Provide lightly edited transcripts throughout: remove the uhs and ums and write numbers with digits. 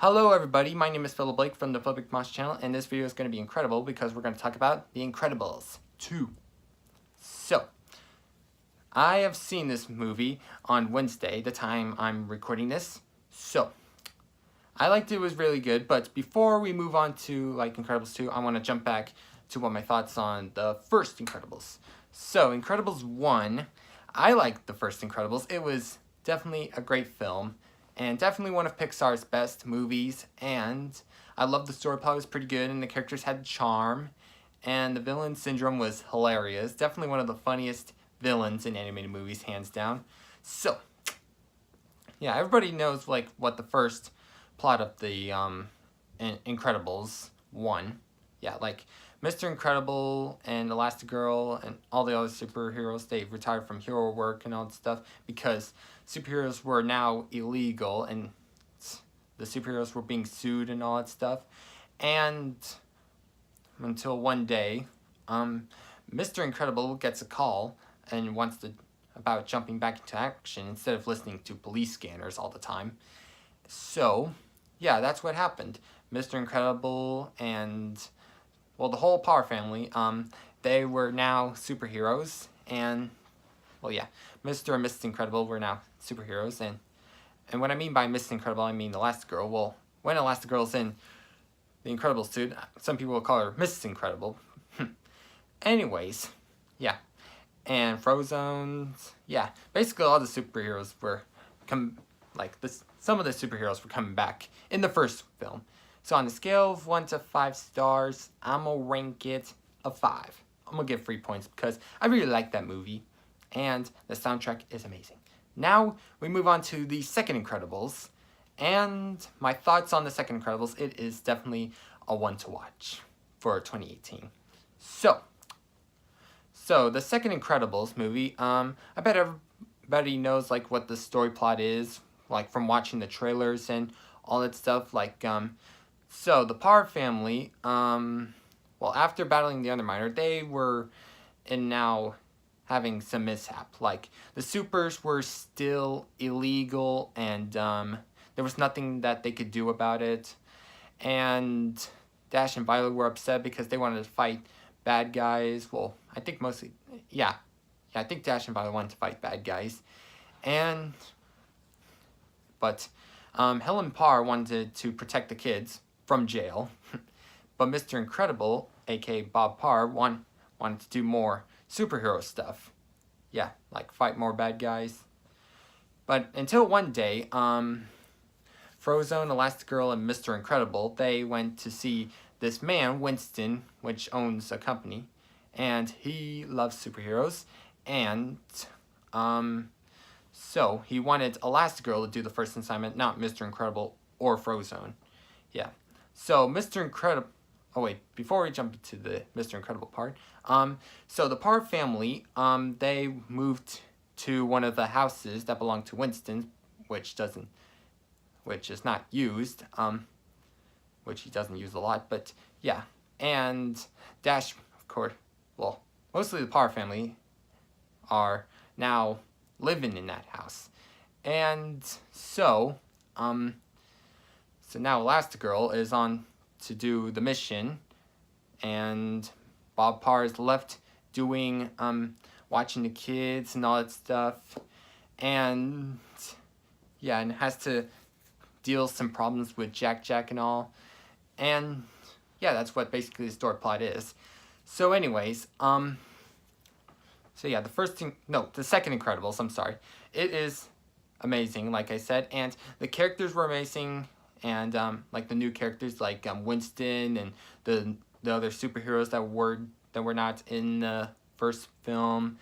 Hello everybody, my name is Philip Blake from the PBM'S channel, and this video is going to be incredible because we're going to talk about The Incredibles 2. So, I have seen this movie on Wednesday, the time I'm recording this. So, I liked it, was really good, but before we move on to Incredibles 2, I want to jump back to what my thoughts on the first Incredibles. So, Incredibles 1, I liked the first Incredibles. It was definitely a great film. And definitely one of Pixar's best movies, and I love the story plot was pretty good, and the characters had charm, and the villain syndrome was hilarious. Definitely one of the funniest villains in animated movies, hands down. So, yeah, everybody knows what the first plot of the Incredibles 1. Yeah, Mr. Incredible and Elastigirl and all the other superheroes, they retired from hero work and all that stuff because superheroes were now illegal and the superheroes were being sued and all that stuff. And until one day, Mr. Incredible gets a call and wants to about jumping back into action instead of listening to police scanners all the time. So, yeah, that's what happened. Mr. Incredible and the whole Power family, they were now superheroes, and, yeah, Mr. and Mrs. Incredible were now superheroes, and what I mean by Mrs. Incredible, I mean Elastigirl. Well, when Elastigirl's in the Incredible suit, some people will call her Mrs. Incredible. Anyways, yeah, and Frozone, yeah, basically all the superheroes were, some of the superheroes were coming back in the first film. So on the scale of 1 to 5 stars, I'm going to rank it a 5. I'm going to give 3 points because I really like that movie. And the soundtrack is amazing. Now, we move on to the second Incredibles. And my thoughts on the second Incredibles, it is definitely a one to watch for 2018. So the second Incredibles movie, I bet everybody knows what the story plot is, from watching the trailers and all that stuff, so, the Power family, after battling the Underminer, they were now having some mishap. The supers were still illegal, and there was nothing that they could do about it. And Dash and Violet were upset because they wanted to fight bad guys. Well, I think mostly, yeah, I think Dash and Violet wanted to fight bad guys. But Helen Parr wanted to protect the kids from jail, but Mr. Incredible, aka Bob Parr, wanted to do more superhero stuff. Yeah, fight more bad guys. But until one day, Frozone, Elastigirl, and Mr. Incredible, they went to see this man, Winston, which owns a company, and he loves superheroes, and so he wanted Elastigirl to do the first assignment, not Mr. Incredible or Frozone. Yeah. So, Mr. Incredible... Oh, wait. Before we jump into the Mr. Incredible part. So, the Parr family, they moved to one of the houses that belonged to Winston, which is not used, which he doesn't use a lot, but, yeah. And Dash, of course, mostly the Parr family are now living in that house. And so now Elastigirl is on to do the mission, and Bob Parr is left doing, watching the kids and all that stuff, and, yeah, and has to deal some problems with Jack and all, and, yeah, that's what basically the story plot is. So anyways, so yeah, the second Incredibles, I'm sorry, it is amazing, like I said, and the characters were amazing. And, the new characters, Winston and the other superheroes that were not in the first film.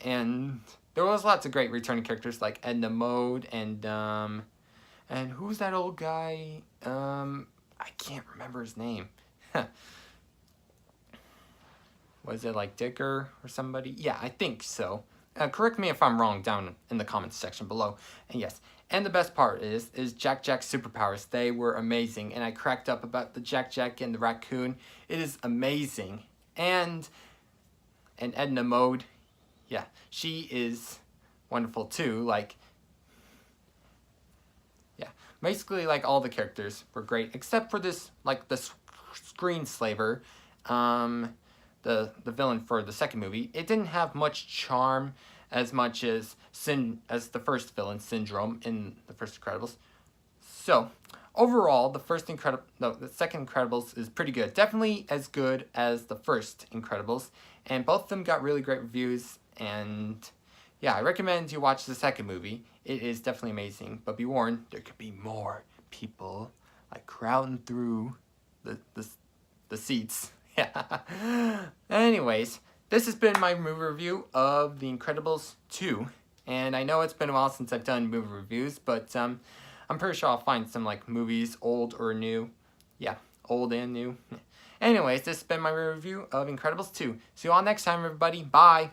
And there was lots of great returning characters, like Edna Mode and who's that old guy? I can't remember his name. Was it, Dicker or somebody? Yeah, I think so. Correct me if I'm wrong down in the comments section below. And yes, and the best part is Jack's superpowers. They were amazing, and I cracked up about the Jack and the raccoon. It is amazing. And Edna Mode, yeah, she is wonderful too. Yeah, Basically, like, all the characters were great, except for this, like, the screenslaver, the villain for the second movie. It didn't have much charm as much as the first villain, Syndrome, in the first Incredibles. So, overall, the second Incredibles is pretty good. Definitely as good as the first Incredibles, and both of them got really great reviews, and yeah, I recommend you watch the second movie. It is definitely amazing, but be warned, there could be more people, like, crowding through the seats. Yeah. Anyways, this has been my movie review of The Incredibles 2, and I know it's been a while since I've done movie reviews, but I'm pretty sure I'll find some, like, movies, old or new. Yeah, old and new. Anyways, this has been my review of Incredibles 2. See you all next time, everybody. Bye!